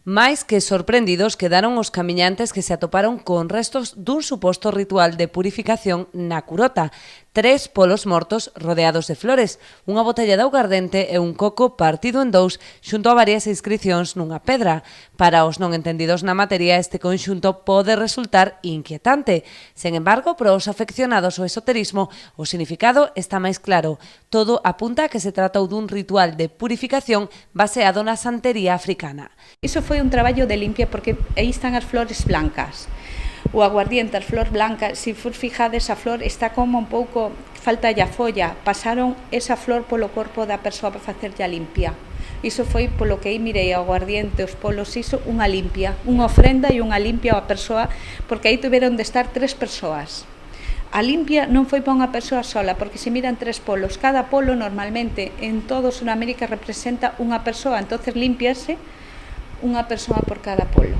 Mais que sorprendidos quedaron os camiñantes que se atoparon con restos dun suposto ritual de purificación na Curota. 3 polos mortos rodeados de flores, unha botella de augardente e un coco partido en dous xunto a varias inscricións nunha pedra. Para os non entendidos na materia, este conxunto pode resultar inquietante. Sen embargo, para os afeccionados ao esoterismo, o significado está máis claro. Todo apunta a que se tratou dun ritual de purificación baseado na santería africana. Iso foi un traballo de limpia porque aí están as flores blancas. O aguardiente, as flores blancas, se for fijades, a flor está como un pouco, falta a folla, pasaron esa flor polo corpo da persoa para facerlle a limpia. Iso foi polo que aí mirei o aguardiente, os polos, iso, unha limpia, unha ofrenda e unha limpia á persoa, porque aí tiveron de estar 3 persoas. A limpia non foi para unha persoa sola, porque se miran 3 polos, cada polo normalmente en todo Sudamérica representa unha persoa, entonces limpiase unha persoa por cada polo.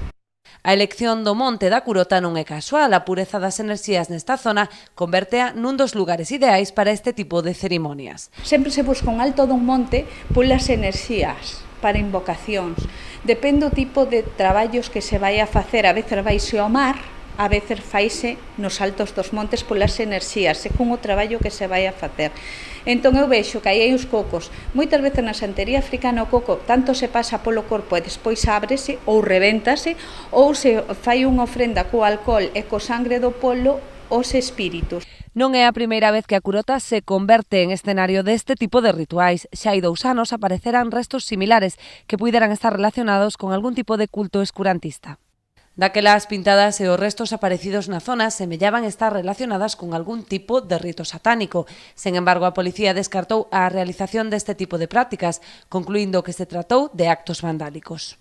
A elección do monte da Curota non é casual, a pureza das enerxías nesta zona convértea nun dos lugares ideais para este tipo de cerimonias. Sempre se busca un alto dun monte polas enerxías, para invocacións. Depende do tipo de traballos que se vai a facer, a veces vaise ao mar, a veces faise nos altos dos montes polas enerxías, según o traballo que se vai a facer. Entón eu vexo que aí os cocos, moitas veces na santería africana o coco tanto se pasa polo corpo e despois ábrese ou revéntase, ou se fai unha ofrenda co alcohol e co sangre do polo os espíritus. Non é a primeira vez que a Curota se converte en escenario deste tipo de rituais. Xa hai 2 anos apareceran restos similares que puideran estar relacionados con algún tipo de culto escurantista. Daquela as pintadas e os restos aparecidos na zona semellaban estar relacionadas con algún tipo de rito satánico. Sen embargo, a policía descartou a realización deste tipo de prácticas, concluindo que se tratou de actos vandálicos.